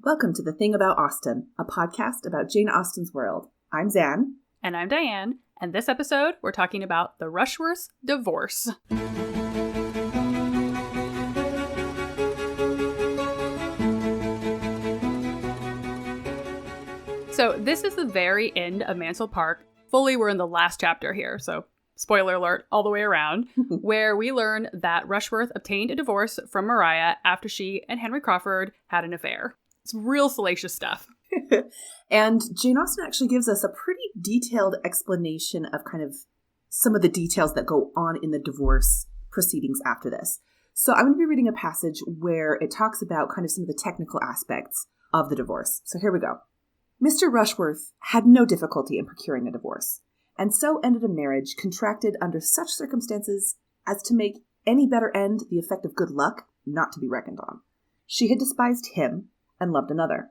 Welcome to The Thing About Austen, a podcast about Jane Austen's world. I'm Zan. And I'm Diane. And this episode, we're talking about the Rushworths' divorce. So this is the very end of Mansfield Park. Fully, we're in the last chapter here, so spoiler alert all the way around, where we learn that Rushworth obtained a divorce from Maria after she and Henry Crawford had an affair. It's real salacious stuff. And Jane Austen actually gives us a pretty detailed explanation of kind of some of the details that go on in the divorce proceedings after this. So I'm going to be reading a passage where it talks about kind of some of the technical aspects of the divorce. So here we go. Mr. Rushworth had no difficulty in procuring a divorce, and so ended a marriage contracted under such circumstances as to make any better end the effect of good luck not to be reckoned on. She had despised him and loved another,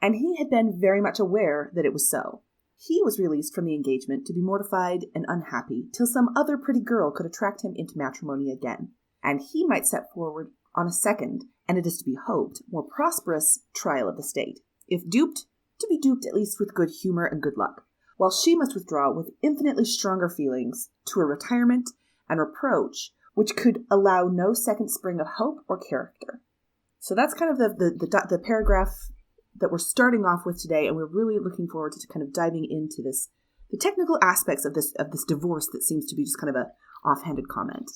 and he had been very much aware that it was so. He was released from the engagement to be mortified and unhappy till some other pretty girl could attract him into matrimony again, and he might set forward on a second, and it is to be hoped, more prosperous trial of the state. If duped, to be duped at least with good humor and good luck, while she must withdraw with infinitely stronger feelings to a retirement and reproach which could allow no second spring of hope or character. So that's kind of the paragraph that we're starting off with today, and we're really looking forward to kind of diving into this, the technical aspects of this divorce that seems to be just kind of a offhanded comment.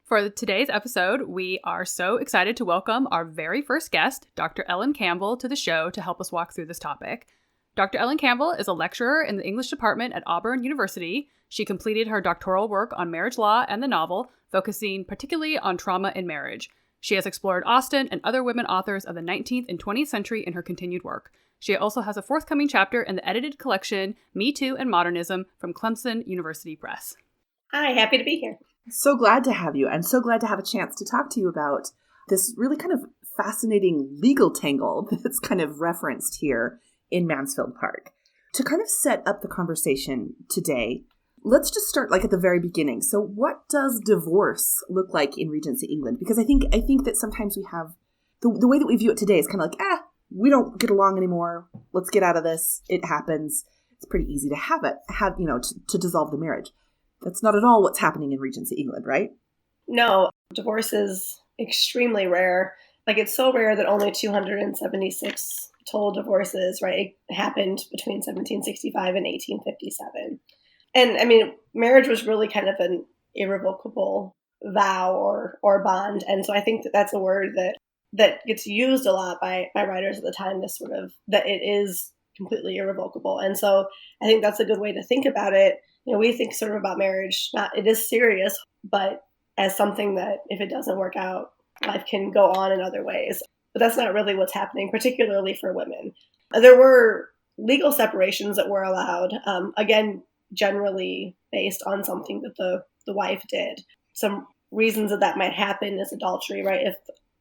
For today's episode, we are so excited to welcome our very first guest, Dr. Ellen Campbell, to the show to help us walk through this topic. Dr. Ellen Campbell is a lecturer in the English department at Auburn University. She completed her doctoral work on marriage law and the novel, focusing particularly on trauma in marriage. She has explored Austen and other women authors of the 19th and 20th century in her continued work. She also has a forthcoming chapter in the edited collection, Me Too and Modernism, from Clemson University Press. Hi, happy to be here. So glad to have you, and so glad to have a chance to talk to you about this really kind of fascinating legal tangle that's kind of referenced here in Mansfield Park. To kind of set up the conversation today, let's just start like at the very beginning. So what does divorce look like in Regency England? Because I think that sometimes we have, the way that we view it today is kind of like, we don't get along anymore. Let's get out of this. It happens. It's pretty easy to to dissolve the marriage. That's not at all what's happening in Regency England, right? No, divorce is extremely rare. Like, it's so rare that only 276 total divorces, right, it happened between 1765 and 1857. And I mean, marriage was really kind of an irrevocable vow or bond. And so I think that's a word that gets used a lot by writers at the time, this sort of, that it is completely irrevocable. And so I think that's a good way to think about it. You know, we think sort of about marriage, it is serious, but as something that if it doesn't work out, life can go on in other ways. But that's not really what's happening, particularly for women. There were legal separations that were allowed, again, generally based on something that the wife did. Some reasons that might happen is adultery, right? If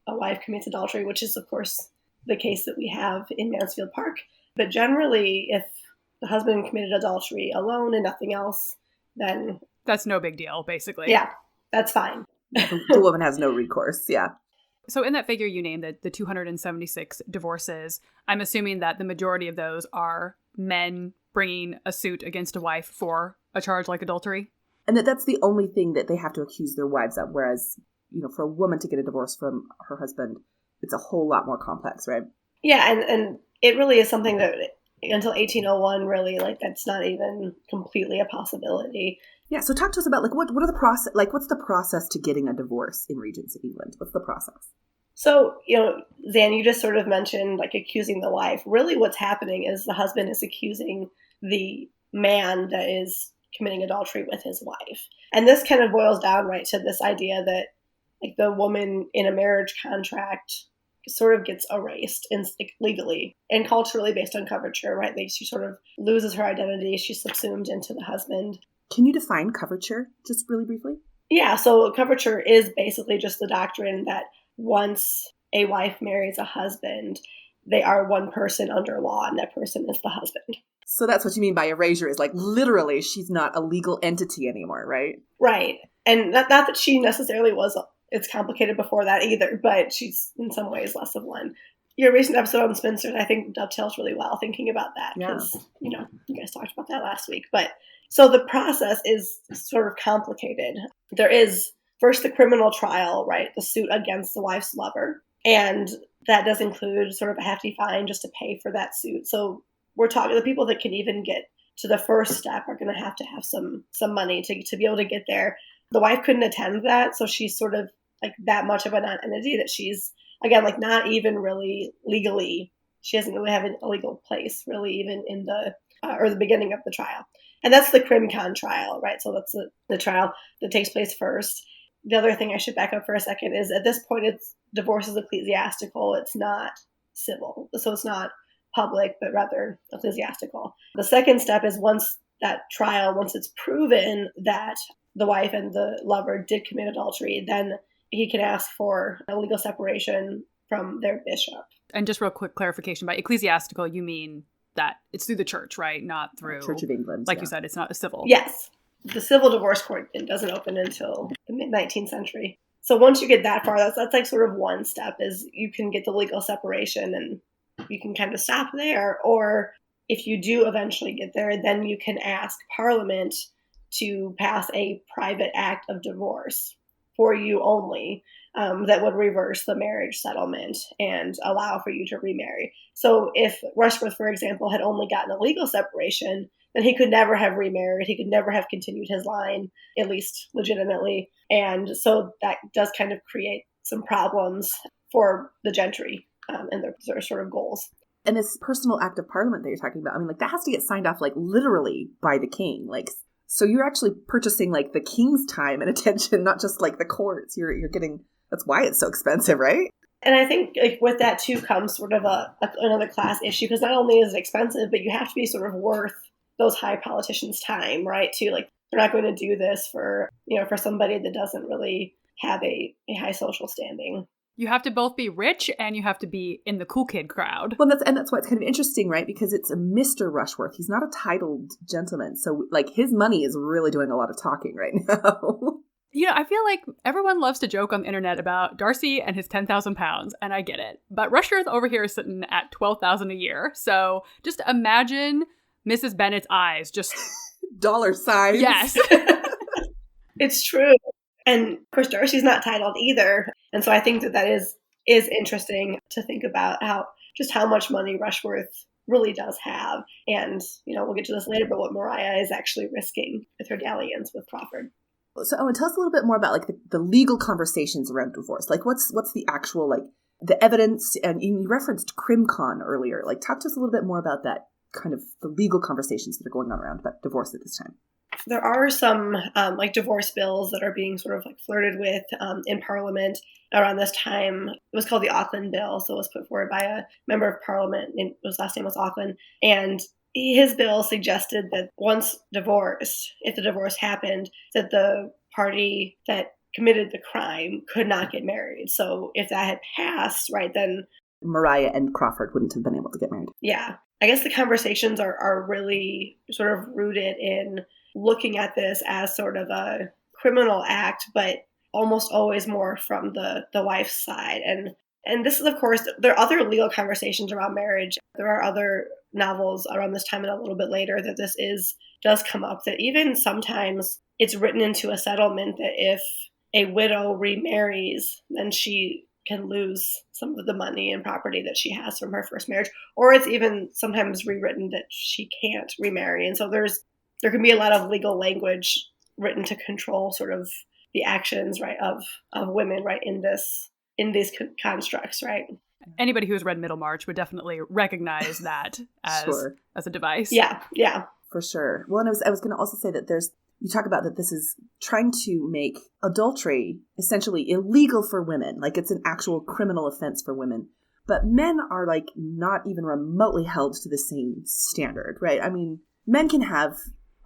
a wife commits adultery, which is, of course, the case that we have in Mansfield Park. But generally, if the husband committed adultery alone and nothing else, then that's no big deal, basically. Yeah, that's fine. The woman has no recourse, yeah. So in that figure you named, the 276 divorces, I'm assuming that the majority of those are men bringing a suit against a wife for a charge like adultery? And that's the only thing that they have to accuse their wives of, whereas, for a woman to get a divorce from her husband, it's a whole lot more complex, right? Yeah, and it really is something that until 1801, really, like, that's not even completely a possibility. Yeah, so talk to us about, like, what are the process, like, what's the process to getting a divorce in Regency England? What's the process? So, Zan, you just sort of mentioned, like, accusing the wife. Really what's happening is the husband is accusing the man that is committing adultery with his wife. And this kind of boils down, right, to this idea that, like, the woman in a marriage contract sort of gets erased legally and culturally based on coverture, right? She sort of loses her identity. She's subsumed into the husband. Can you define coverture just really briefly? Yeah, so coverture is basically just the doctrine that once a wife marries a husband, they are one person under law, and that person is the husband. So that's what you mean by erasure, is like literally she's not a legal entity anymore, right? Right. And not that she necessarily was, it's complicated before that either, but she's in some ways less of one. your recent episode on spinsters, I think, dovetails really well thinking about that Yeah. because, you guys talked about that last week. But so the process is sort of complicated. There is first the criminal trial, right? The suit against the wife's lover. And that does include sort of a hefty fine just to pay for that suit. So we're talking the people that can even get to the first step are going to have some money to be able to get there. The wife couldn't attend that. So she's sort of like that much of a non-entity that she's, again, like not even really legally, she doesn't really have a legal place really even in the, or the beginning of the trial. And that's the CrimCon trial, right? So that's the trial that takes place first. The other thing I should back up for a second is at this point, divorce is ecclesiastical. It's not civil. So it's not public, but rather ecclesiastical. The second step is once it's proven that the wife and the lover did commit adultery, then he can ask for a legal separation from their bishop. And just real quick clarification, by ecclesiastical, you mean that it's through the church, right? Not through Church of England. Like you said, it's not a civil. Yes. The civil divorce court doesn't open until the mid-19th century. So once you get that far, that's like sort of one step is you can get the legal separation and you can kind of stop there. Or if you do eventually get there, then you can ask Parliament to pass a private act of divorce for you only that would reverse the marriage settlement and allow for you to remarry. So if Rushworth, for example, had only gotten a legal separation, then he could never have remarried. He could never have continued his line, at least legitimately. And so that does kind of create some problems for the gentry and their sort of goals. And this personal act of Parliament that you're talking about, I mean, like that has to get signed off like literally by the king. Like, so you're actually purchasing like the king's time and attention, not just like the courts. You're getting, that's why it's so expensive, right? And I think like with that too comes sort of another class issue, because not only is it expensive, but you have to be sort of worth those high politicians' time, right? To like, they're not going to do this for somebody that doesn't really have a high social standing. You have to both be rich and you have to be in the cool kid crowd. Well, that's why it's kind of interesting, right? Because it's a Mr. Rushworth. He's not a titled gentleman. So like his money is really doing a lot of talking right now. I feel like everyone loves to joke on the internet about Darcy and his 10,000 pounds, and I get it. But Rushworth over here is sitting at 12,000 a year. So just imagine Mrs. Bennet's eyes just dollar signs. Yes. It's true. And of course, Darcy's not titled either. And so I think that is interesting to think about how much money Rushworth really does have. And, we'll get to this later, but what Maria is actually risking with her dalliance with Crawford. So Owen, tell us a little bit more about like the legal conversations around divorce. Like what's the actual, like the evidence, and you referenced CrimCon earlier. Like talk to us a little bit more about that kind of the legal conversations that are going on around about divorce at this time. There are some like divorce bills that are being sort of like flirted with in Parliament around this time. It was called the Auckland Bill. So it was put forward by a member of Parliament, and his last name was Auckland. And his bill suggested that once divorced, if the divorce happened, that the party that committed the crime could not get married. So if that had passed, right, then Maria and Crawford wouldn't have been able to get married. Yeah. I guess the conversations are really sort of rooted in looking at this as sort of a criminal act, but almost always more from the wife's side. And this is, of course, there are other legal conversations around marriage. There are other novels around this time and a little bit later that this does come up, that even sometimes it's written into a settlement that if a widow remarries, then she can lose some of the money and property that she has from her first marriage, or it's even sometimes rewritten that she can't remarry. And so there can be a lot of legal language written to control sort of the actions, right, of women, right, in these constructs, right. Anybody who's read Middlemarch would definitely recognize that as a device. Yeah, for sure. Well, and I was going to also say that you talk about that this is trying to make adultery essentially illegal for women, like it's an actual criminal offense for women. But men are like not even remotely held to the same standard, right? I mean, men can have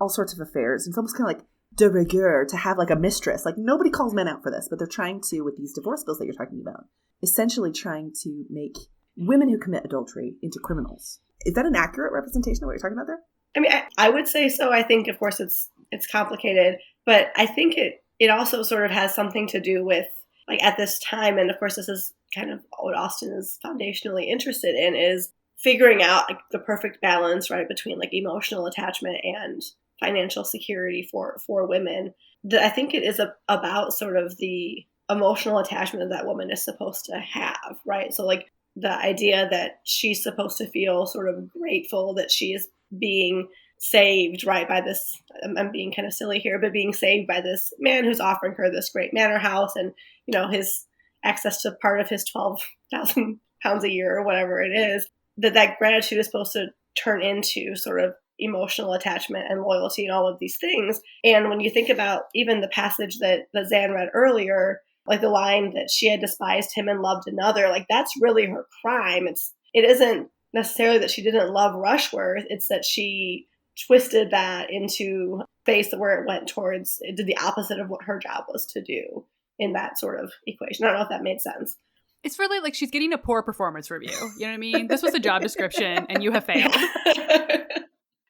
all sorts of affairs. It's almost kind of like de rigueur to have like a mistress. Like nobody calls men out for this, but they're trying to, with these divorce bills that you're talking about, essentially trying to make women who commit adultery into criminals. Is that an accurate representation of what you're talking about there? I mean, I would say so. I think, of course, it's complicated, but I think it also sort of has something to do with, like, at this time, and of course this is kind of what Austen is foundationally interested in, is figuring out like the perfect balance, right, between like emotional attachment and financial security for women. That I think it is about sort of the emotional attachment that woman is supposed to have, right? So like the idea that she's supposed to feel sort of grateful that she is being saved, right, by this, I'm being kind of silly here, but being saved by this man who's offering her this great manor house and, you know, his access to part of his £12,000 a year or whatever it is, that gratitude is supposed to turn into sort of emotional attachment and loyalty and all of these things. And when you think about even the passage that Zan read earlier, like the line that she had despised him and loved another, like that's really her crime. It isn't necessarily that she didn't love Rushworth, it's that she twisted that into space where it went towards, it did the opposite of what her job was to do in that sort of equation. I don't know if that made sense. It's really like she's getting a poor performance review. You know what I mean? This was a job description and you have failed.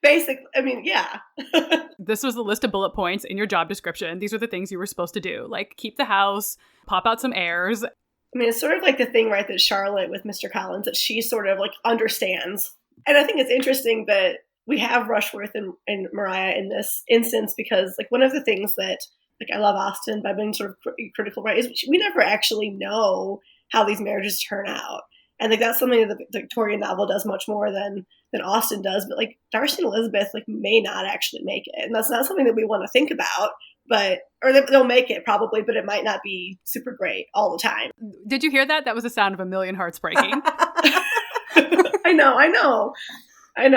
Basically, I mean, yeah. This was the list of bullet points in your job description. These are the things you were supposed to do. Like keep the house, pop out some airs. I mean, it's sort of like the thing, right, that Charlotte with Mr. Collins, that she sort of like understands. And I think it's interesting that we have Rushworth and Mariah in this instance, because like one of the things that, like, I love Austen by being sort of critical, right, is we never actually know how these marriages turn out. And like that's something that the Victorian novel does much more than Austen does. But like Darcy and Elizabeth like may not actually make it, and that's not something that we want to think about. Or they'll make it probably, but it might not be super great all the time. Did you hear that? That was the sound of a million hearts breaking. I know, and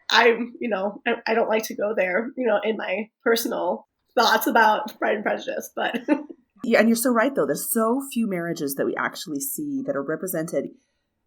I don't like to go there, in my personal thoughts about Pride and Prejudice, but. Yeah, and you're so right, though. There's so few marriages that we actually see that are represented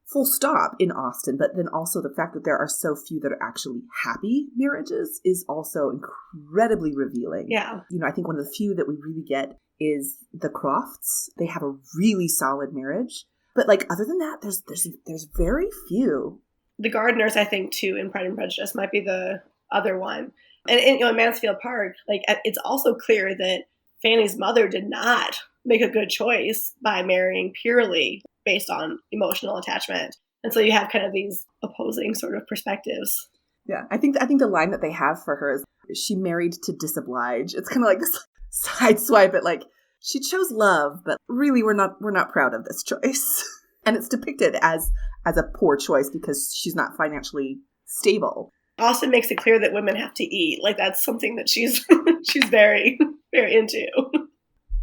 full stop in Austen, but then also the fact that there are so few that are actually happy marriages is also incredibly revealing. Yeah. I think one of the few that we really get is the Crofts. They have a really solid marriage. But like other than that, there's very few. The Gardeners, I think, too, in Pride and Prejudice might be the other one. And in Mansfield Park, like it's also clear that Fanny's mother did not make a good choice by marrying purely based on emotional attachment. And so you have kind of these opposing sort of perspectives. Yeah, I think the line that they have for her is she married to disoblige. It's kind of like this side swipe at like she chose love, but really we're not proud of this choice. And it's depicted as a poor choice because she's not financially stable. Austen makes it clear that women have to eat. Like that's something that she's she's very very into.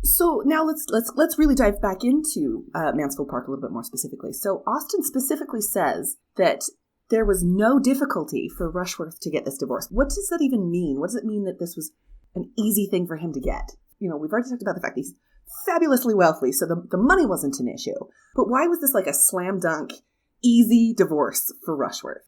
So now let's really dive back into Mansfield Park a little bit more specifically. So Austen specifically says that there was no difficulty for Rushworth to get this divorce. What does that even mean? What does it mean that this was an easy thing for him to get? We've already talked about the fact that he's fabulously wealthy, so the money wasn't an issue. But why was this like a slam dunk, easy divorce for Rushworth?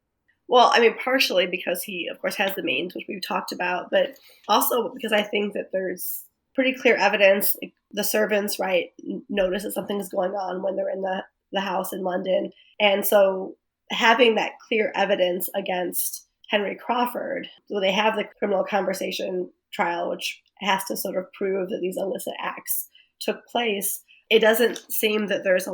Well, I mean, partially because he, of course, has the means, which we've talked about, but also because I think that there's pretty clear evidence. Like the servants, right, notice that something's going on when they're in the house in London. And so having that clear evidence against Henry Crawford, so they have the criminal conversation trial, which has to sort of prove that these illicit acts took place. It doesn't seem that there's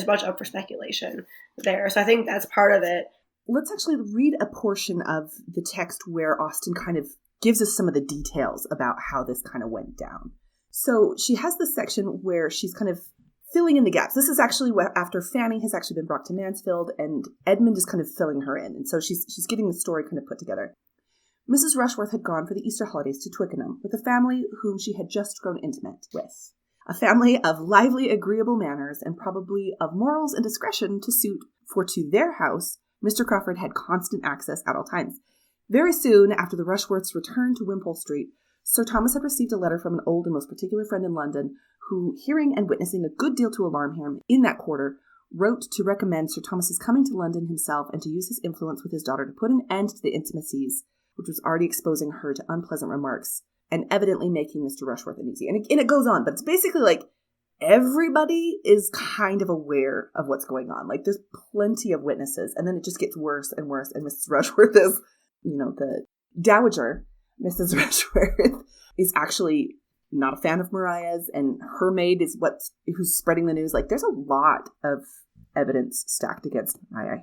much up for speculation there. So I think that's part of it. Let's actually read a portion of the text where Austen kind of gives us some of the details about how this kind of went down. So she has this section where she's kind of filling in the gaps. This is actually after Fanny has actually been brought to Mansfield and Edmund is kind of filling her in. And so she's getting the story kind of put together. Mrs. Rushworth had gone for the Easter holidays to Twickenham with a family whom she had just grown intimate with. A family of lively, agreeable manners and probably of morals and discretion to suit, for to their house Mr. Crawford had constant access at all times. Very soon after the Rushworths' return to Wimpole Street, Sir Thomas had received a letter from an old and most particular friend in London, who, hearing and witnessing a good deal to alarm him in that quarter, wrote to recommend Sir Thomas's coming to London himself and to use his influence with his daughter to put an end to the intimacies, which was already exposing her to unpleasant remarks and evidently making Mr. Rushworth uneasy. And it goes on, but it's basically like everybody is kind of aware of what's going on. Like there's plenty of witnesses, and then it just gets worse and worse. And Mrs. Rushworth is, the dowager, Mrs. Rushworth, is actually not a fan of Mariah's, and her maid is who's spreading the news. Like, there's a lot of evidence stacked against Mariah.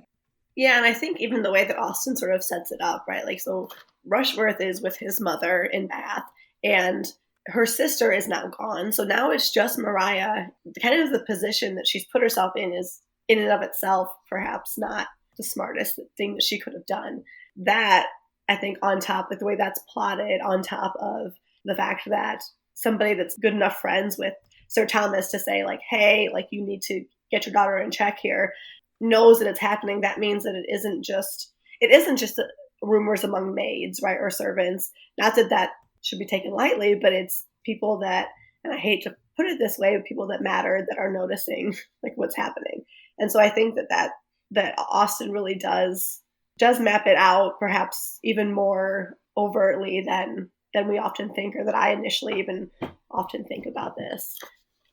Yeah, and I think even the way that Austen sort of sets it up, right? Like, so Rushworth is with his mother in Bath, and her sister is now gone. So now it's just Mariah. Kind of the position that she's put herself in is, in and of itself, perhaps not the smartest thing that she could have done. That, I think, on top of the way that's plotted, on top of the fact that somebody that's good enough friends with Sir Thomas to say, like, hey, like, you need to get your daughter in check here, knows that it's happening. That means that it isn't just rumors among maids, right, or servants. Not that that should be taken lightly, but it's people that, and I hate to put it this way, people that matter, that are noticing like what's happening. And so I think that Austen really does map it out, perhaps even more overtly than we often think, or that I initially even often think about this.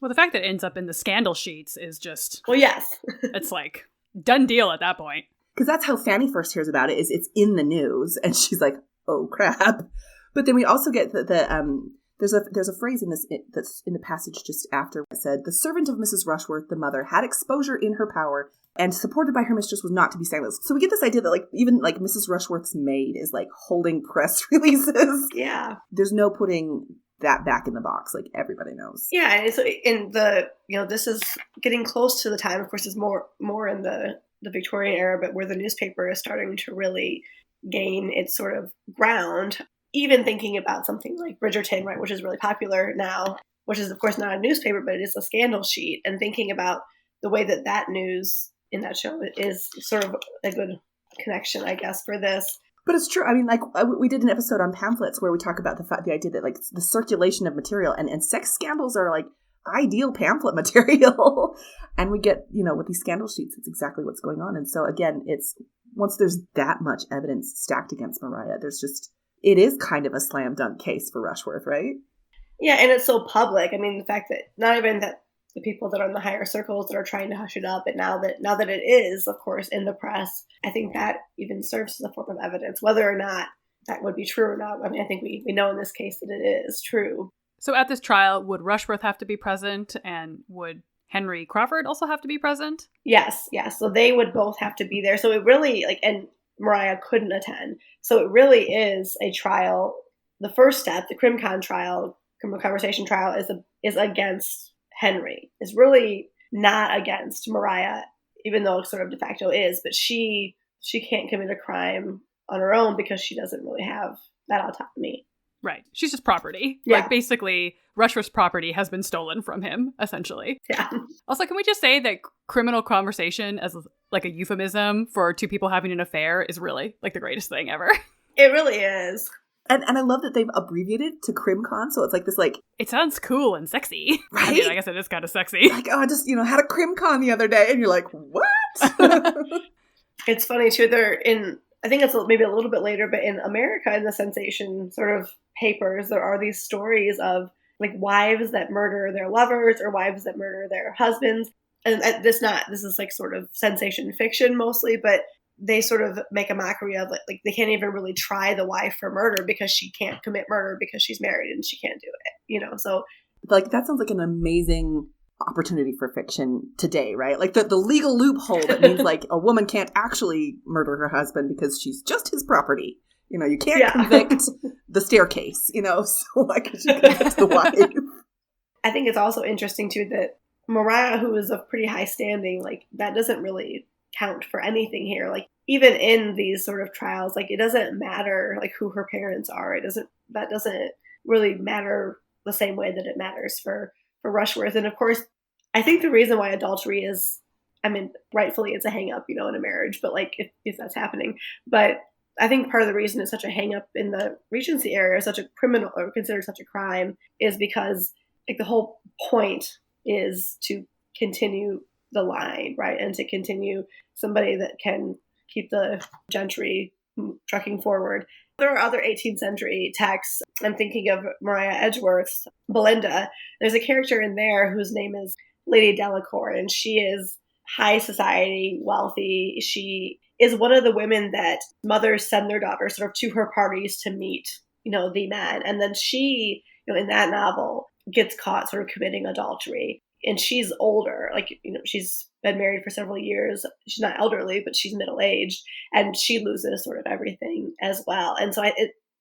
Well, the fact that it ends up in the scandal sheets is just... Well, yes. It's like, done deal at that point. Because that's how Fanny first hears about it, is it's in the news, and she's like, oh, crap. But then we also get there's a phrase that's in the passage just after it said, the servant of Mrs. Rushworth, the mother, had exposure in her power, and supported by her mistress was not to be silenced. So we get this idea that like even like Mrs. Rushworth's maid is like holding press releases. Yeah. There's no putting that back in the box. Like everybody knows. Yeah. And so in the, this is getting close to the time, of course, is more in the Victorian era, but where the newspaper is starting to really gain its sort of ground. Even thinking about something like Bridgerton, right, which is really popular now, which is, of course, not a newspaper, but it is a scandal sheet. And thinking about the way that news in that show is sort of a good connection, I guess, for this. But it's true. I mean, like we did an episode on pamphlets where we talk about the idea that like the circulation of material and sex scandals are like ideal pamphlet material. And we get, with these scandal sheets, it's exactly what's going on. And so again, it's once there's that much evidence stacked against Mariah, it is kind of a slam dunk case for Rushworth, right? Yeah, and it's so public. I mean, the fact that not even that the people that are in the higher circles that are trying to hush it up, but now that it is, of course, in the press, I think that even serves as a form of evidence, whether or not that would be true or not. I mean, I think we know in this case that it is true. So at this trial, would Rushworth have to be present, and would Henry Crawford also have to be present? Yes. So they would both have to be there. So it really, and Mariah couldn't attend. So it really is a trial. The first step, the CrimCon trial, criminal conversation trial, is against Henry. Is really not against Mariah, even though it sort of de facto is. But she can't commit a crime on her own because she doesn't really have that autonomy. Right. She's just property. Yeah. Like, basically, Rushworth's property has been stolen from him, essentially. Yeah. Also, can we just say that criminal conversation as, like, a euphemism for two people having an affair is really, like, the greatest thing ever? It really is. And I love that they've abbreviated to CrimCon, so it's like this, like... It sounds cool and sexy. Right? I mean, I guess it is kind of sexy. Like, oh, I just, had a CrimCon the other day, and you're like, what? It's funny, too, I think it's maybe a little bit later, but in America, in the sensation sort of papers, there are these stories of like wives that murder their lovers or wives that murder their husbands. And this is like sort of sensation fiction mostly, but they sort of make a mockery of like they can't even really try the wife for murder because she can't commit murder because she's married and she can't do it, so. Like that sounds like an amazing opportunity for fiction today, right? Like the legal loophole that means like a woman can't actually murder her husband because she's just his property. You can't convict the staircase, so like she convicts the wife. I think it's also interesting too that Mariah, who is of pretty high standing, like that doesn't really count for anything here. Like even in these sort of trials, like it doesn't matter like who her parents are. That doesn't really matter the same way that it matters for Rushworth. And of course, I think the reason why adultery is, rightfully it's a hang up, in a marriage, but like if that's happening. But I think part of the reason it's such a hang up in the Regency era, such a criminal or considered such a crime, is because like the whole point is to continue the line, right? And to continue somebody that can keep the gentry trucking forward. There are other 18th century texts. I'm thinking of Maria Edgeworth's Belinda. There's a character in there whose name is Lady Delacour, and she is high society, wealthy. She is one of the women that mothers send their daughters sort of to her parties to meet, the man. And then she in that novel, gets caught sort of committing adultery. And she's older, like, she's been married for several years. She's not elderly, but she's middle-aged, and she loses sort of everything as well. And so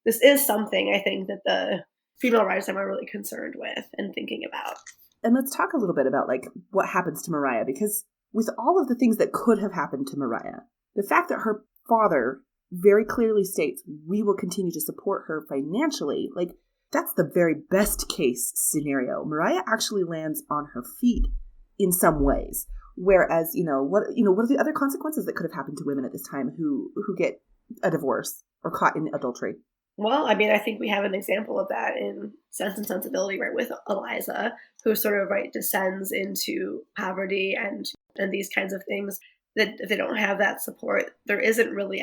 this is something I think that the female writers are really concerned with and thinking about. And let's talk a little bit about like what happens to Maria, because with all of the things that could have happened to Maria, the fact that her father very clearly states we will continue to support her financially, like that's the very best case scenario. Maria actually lands on her feet in some ways. Whereas, what are the other consequences that could have happened to women at this time who get a divorce or caught in adultery? Well, I mean, I think we have an example of that in Sense and Sensibility, right, with Eliza, who sort of, right, descends into poverty and these kinds of things, that if they don't have that support, there isn't really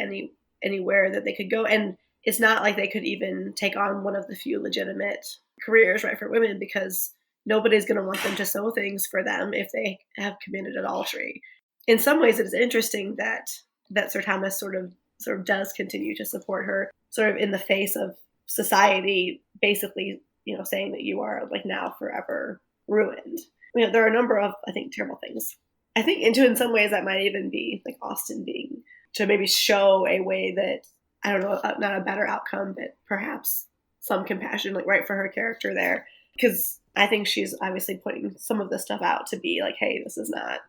anywhere that they could go. And it's not like they could even take on one of the few legitimate careers, right, for women, because nobody's going to want them to sew things for them if they have committed adultery. In some ways, it is interesting that Sir Thomas sort of does continue to support her, sort of in the face of society basically, saying that you are like now forever ruined. There are a number of, I think, terrible things. I think in some ways that might even be like Austen being to maybe show a way that, I don't know, not a better outcome, but perhaps some compassion, like, right, for her character there. Because I think she's obviously putting some of this stuff out to be like, hey, this is not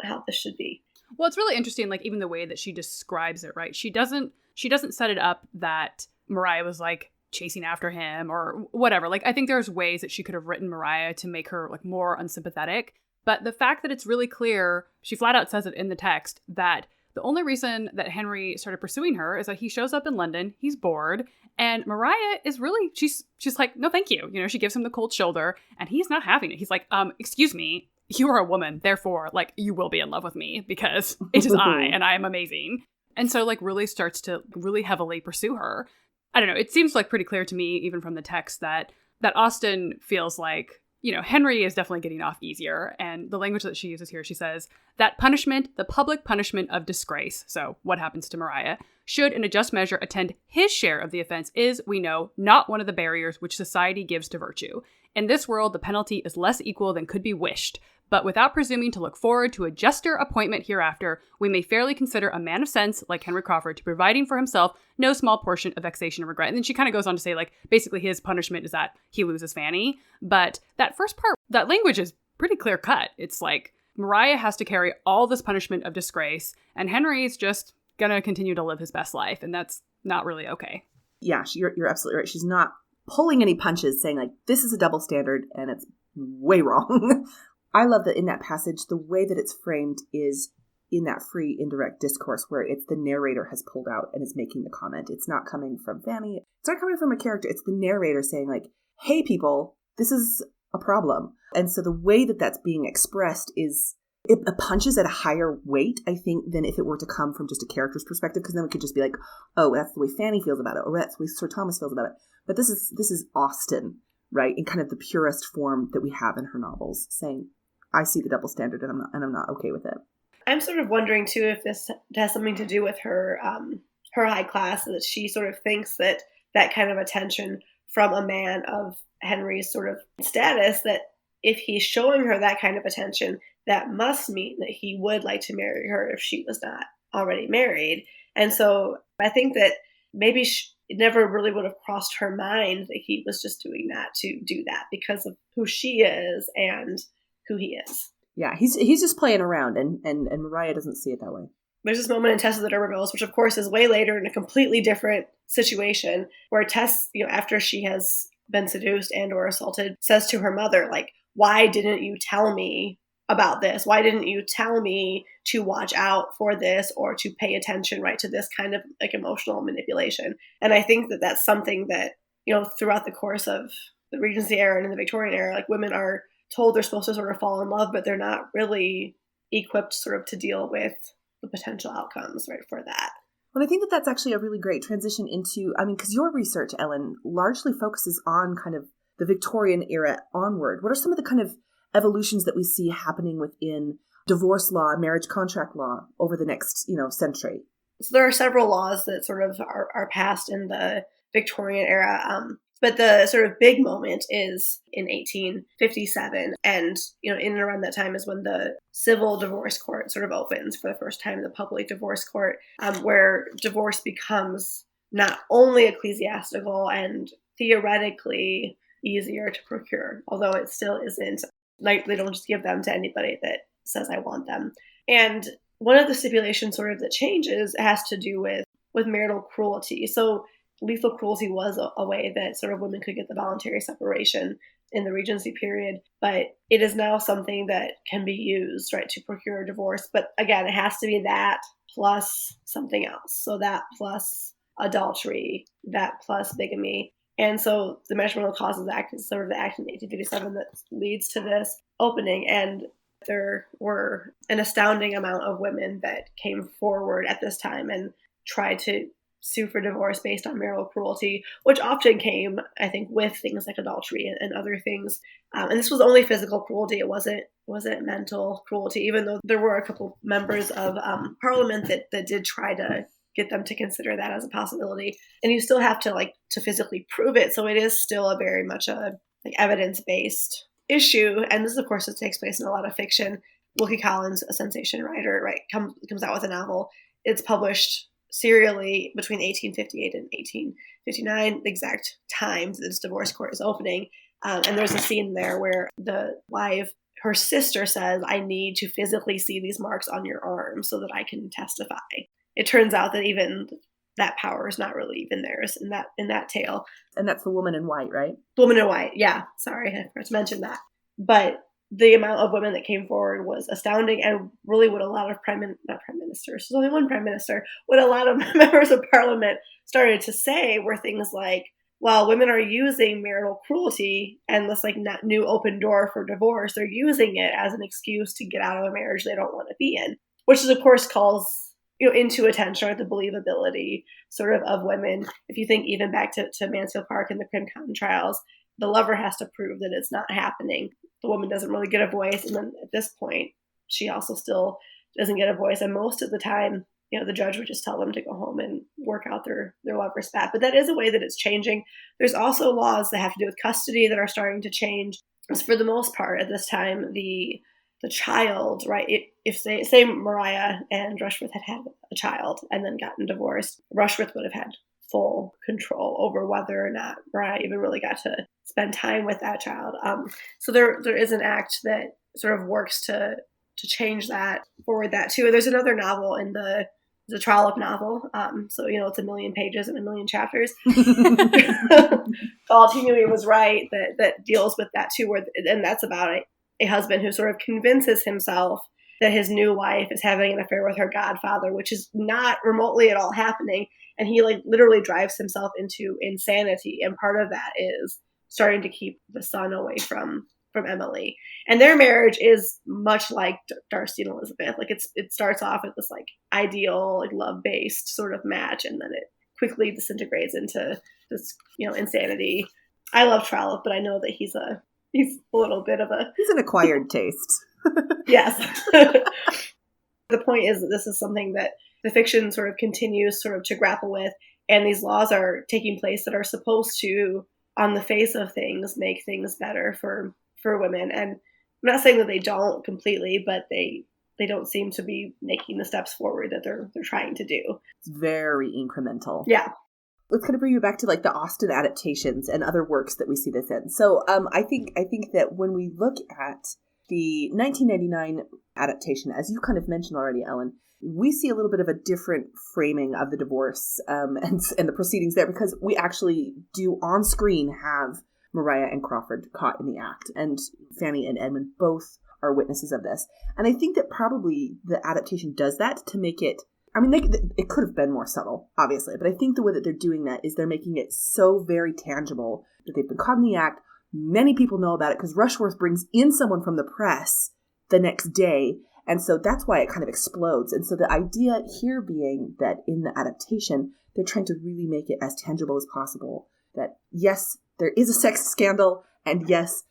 how this should be. Well, it's really interesting, like, even the way that she describes it, right? She doesn't set it up that Maria was, like, chasing after him or whatever. Like, I think there's ways that she could have written Maria to make her, like, more unsympathetic. But the fact that it's really clear, she flat out says it in the text, that the only reason that Henry started pursuing her is that he shows up in London, he's bored, and Maria is really, she's like, no, thank you. She gives him the cold shoulder, and he's not having it. He's like, excuse me, you are a woman, therefore, like, you will be in love with me because it is I, and I am amazing. And so, like, really starts to really heavily pursue her. I don't know, it seems like pretty clear to me, even from the text, that Austen feels like, Henry is definitely getting off easier. And the language that she uses here, she says, that punishment, the public punishment of disgrace, so what happens to Maria, should in a just measure attend his share of the offense is, we know, not one of the barriers which society gives to virtue. In this world, the penalty is less equal than could be wished. But without presuming to look forward to a juster appointment hereafter, we may fairly consider a man of sense, like Henry Crawford, to providing for himself no small portion of vexation and regret. And then she kind of goes on to say, like, basically his punishment is that he loses Fanny. But that first part, that language is pretty clear cut. It's like Maria has to carry all this punishment of disgrace, and Henry's just gonna continue to live his best life, and that's not really okay. Yeah, you're absolutely right. She's not pulling any punches saying, like, this is a double standard, and it's way wrong. I love that in that passage, the way that it's framed is in that free indirect discourse where it's the narrator has pulled out and is making the comment. It's not coming from Fanny. It's not coming from a character. It's the narrator saying, like, hey, people, this is a problem. And so the way that that's being expressed is it punches at a higher weight, I think, than if it were to come from just a character's perspective, because then we could just be like, oh, that's the way Fanny feels about it, or that's the way Sir Thomas feels about it. But this is Austen, right, in kind of the purest form that we have in her novels, saying, I see the double standard and I'm not okay with it. I'm sort of wondering too if this has something to do with her high class, that she sort of thinks that kind of attention from a man of Henry's sort of status, that if he's showing her that kind of attention, that must mean that he would like to marry her if she was not already married. And so I think that maybe it never really would have crossed her mind that he was just doing that to do that because of who she is and who he is. Yeah, he's just playing around, and Maria doesn't see it that way. There's this moment in Tess of the D'Urbervilles, which of course is way later in a completely different situation, where Tess, after she has been seduced and or assaulted, says to her mother, like, why didn't you tell me about this? Why didn't you tell me to watch out for this or to pay attention, right, to this kind of like emotional manipulation? And I think that that's something that, throughout the course of the Regency era and in the Victorian era, like, women are told they're supposed to sort of fall in love, but they're not really equipped sort of to deal with the potential outcomes, right, for that. Well, I think that that's actually a really great transition into, because your research, Ellen, largely focuses on kind of the Victorian era onward. What are some of the kind of evolutions that we see happening within divorce law, marriage contract law over the next, century? So there are several laws that sort of are passed in the Victorian era. But the sort of big moment is in 1857. And, in and around that time is when the civil divorce court sort of opens for the first time, the public divorce court, where divorce becomes not only ecclesiastical and theoretically easier to procure, although it still isn't. Like, they don't just give them to anybody that says, I want them. And one of the stipulations sort of that changes has to do with marital cruelty. So lethal cruelty was a way that sort of women could get the voluntary separation in the Regency period, but it is now something that can be used, right, to procure a divorce. But again, it has to be that plus something else. So that plus adultery, that plus bigamy. And so the Matrimonial Causes Act is sort of the act in 1857 that leads to this opening. And there were an astounding amount of women that came forward at this time and tried to sue for divorce based on marital cruelty, which often came, I think, with things like adultery and other things. And this was only physical cruelty. It wasn't mental cruelty, even though there were a couple members of Parliament that did try to get them to consider that as a possibility. And you still have to physically prove it. So it is still a very much a evidence-based issue. And this, of course, it takes place in a lot of fiction. Wilkie Collins, a sensation writer, right, comes out with a novel. It's published serially between 1858 and 1859, the exact time that this divorce court is opening. And there's a scene there where the wife, her sister says, I need to physically see these marks on your arm so that I can testify. It turns out that even that power is not really even theirs in that tale. And that's the woman in white, right? The woman in white, yeah. Sorry, I forgot to mention that. But the amount of women that came forward was astounding, and really what a lot of not prime ministers, there's only one prime minister, what a lot of members of Parliament started to say were things like, well, women are using marital cruelty and this new open door for divorce. They're using it as an excuse to get out of a marriage they don't want to be in, which is, of course, calls into attention or the believability sort of women. If you think even back to Mansfield Park and the Twickenham trials, the lover has to prove that it's not happening. The woman doesn't really get a voice. And then at this point, she also still doesn't get a voice. And most of the time, the judge would just tell them to go home and work out their lover's spat. But that is a way that it's changing. There's also laws that have to do with custody that are starting to change. Because for the most part at this time, the child, right, if say Maria and Rushworth had a child and then gotten divorced, Rushworth would have had full control over whether or not Maria even really got to spend time with that child. So there is an act that sort of works to change that, forward that too. There's another novel in the Trollope novel. So, it's 1 million pages and 1 million chapters. Called He Knew He Was Right, that deals with that too, and that's about a husband who sort of convinces himself that his new wife is having an affair with her godfather, which is not remotely at all happening. And he literally drives himself into insanity. And part of that is starting to keep the son away from Emily. And their marriage is much like Darcy and Elizabeth. It starts off with this ideal, love-based sort of match. And then it quickly disintegrates into this, insanity. I love Trollope, but I know that he's a little bit of he's an acquired taste. Yes. The point is that this is something that the fiction sort of continues sort of to grapple with, and these laws are taking place that are supposed to, on the face of things, make things better for women. And I'm not saying that they don't completely, but they don't seem to be making the steps forward that they're trying to do. It's very incremental. Yeah. Let's kind of bring you back to the Austen adaptations and other works that we see this in. So I think that when we look at the 1999 adaptation, as you kind of mentioned already, Ellen, we see a little bit of a different framing of the divorce and the proceedings there, because we actually do on screen have Maria and Crawford caught in the act, and Fanny and Edmund both are witnesses of this. And I think that probably the adaptation does that to make it, it could have been more subtle, obviously, but I think the way that they're doing that is they're making it so very tangible that they've been caught in the act. Many people know about it because Rushworth brings in someone from the press the next day. And so that's why it kind of explodes. And so the idea here being that in the adaptation, they're trying to really make it as tangible as possible. That yes, there is a sex scandal, and yes,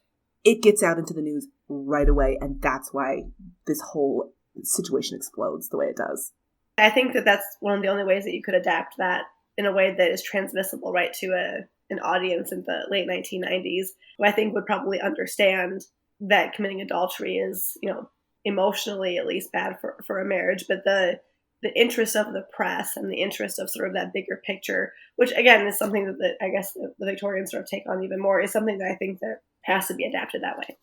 it gets out into the news right away. And that's why this whole situation explodes the way it does. I think that that's one of the only ways that you could adapt that in a way that is transmissible, right, to an audience in the late 1990s who I think would probably understand that committing adultery is, emotionally at least bad for a marriage, but the interest of the press and the interest of sort of that bigger picture, which again is something that I guess the Victorians sort of take on even more, is something that I think that has to be adapted that way.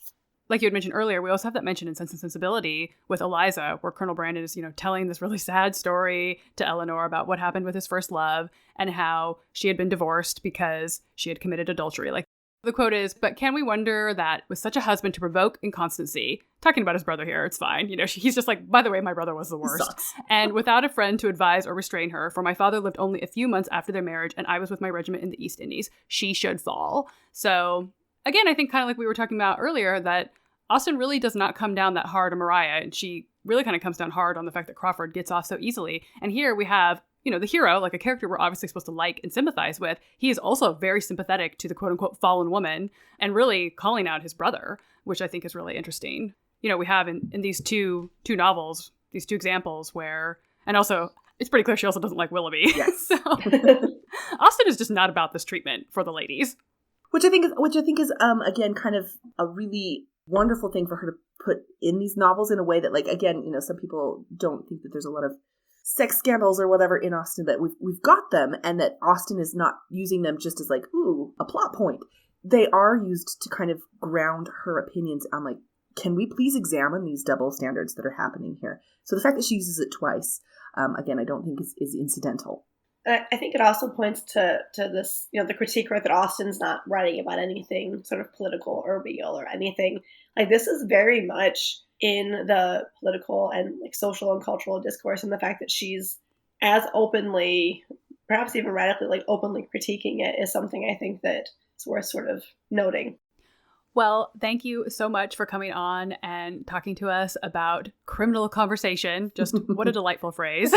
Like you had mentioned earlier, we also have that mention in Sense and Sensibility with Eliza, where Colonel Brandon is, telling this really sad story to Eleanor about what happened with his first love and how she had been divorced because she had committed adultery. Like the quote is, "But can we wonder that with such a husband to provoke inconstancy," talking about his brother here, it's fine. He's just like, by the way, my brother was the worst. "And without a friend to advise or restrain her, for my father lived only a few months after their marriage and I was with my regiment in the East Indies, she should fall." So again, I think kind of like we were talking about earlier, that Austen really does not come down that hard on Maria, and she really kind of comes down hard on the fact that Crawford gets off so easily. And here we have, the hero, like a character we're obviously supposed to like and sympathize with. He is also very sympathetic to the quote-unquote fallen woman and really calling out his brother, which I think is really interesting. We have in these two novels, these two examples where, and also it's pretty clear she also doesn't like Willoughby. Yes. So Austen is just not about this treatment for the ladies. Which I think is again kind of a really wonderful thing for her to put in these novels in a way that, like, again, some people don't think that there's a lot of sex scandals or whatever in Austen, but we've got them, and that Austen is not using them just as like, ooh, a plot point. They are used to kind of ground her opinions on, like, can we please examine these double standards that are happening here? So the fact that she uses it twice, again, I don't think is incidental. I think it also points to this, the critique, right, that Austen's not writing about anything sort of political or real or anything. Like, this is very much in the political and like social and cultural discourse, and the fact that she's as openly, perhaps even radically, like openly critiquing it is something I think that it's worth sort of noting. Well, thank you so much for coming on and talking to us about criminal conversation. Just what a delightful phrase.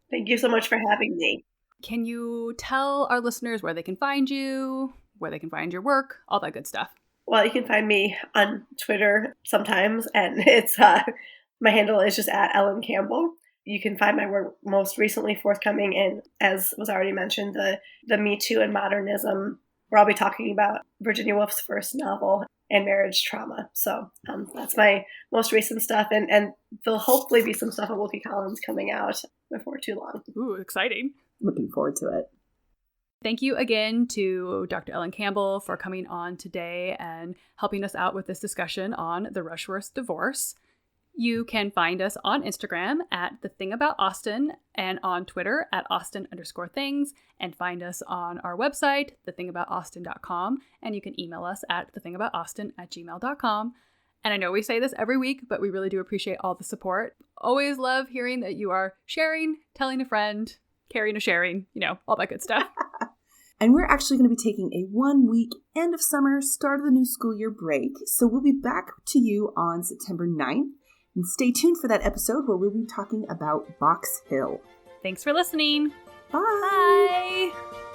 Thank you so much for having me. Can you tell our listeners where they can find you, where they can find your work, all that good stuff? Well, you can find me on Twitter sometimes, and it's my handle is just at Ellen Campbell. You can find my work most recently forthcoming in, as was already mentioned, the Me Too and Modernism, where I'll be talking about Virginia Woolf's first novel and marriage trauma. So that's my most recent stuff, and there'll hopefully be some stuff at Wilkie Collins coming out before too long. Ooh, exciting. Looking forward to it. Thank you again to Dr. Ellen Campbell for coming on today and helping us out with this discussion on the Rushworths divorce. You can find us on Instagram at The Thing About Austen and on Twitter at Austen_things, and find us on our website, thethingaboutausten.com, and you can email us at thethingaboutausten@gmail.com. And I know we say this every week, but we really do appreciate all the support. Always love hearing that you are sharing, telling a friend, carrying a sharing, all that good stuff. And we're actually going to be taking a 1-week end of summer, start of the new school year break. So we'll be back to you on September 9th. And stay tuned for that episode where we'll be talking about Box Hill. Thanks for listening. Bye. Bye.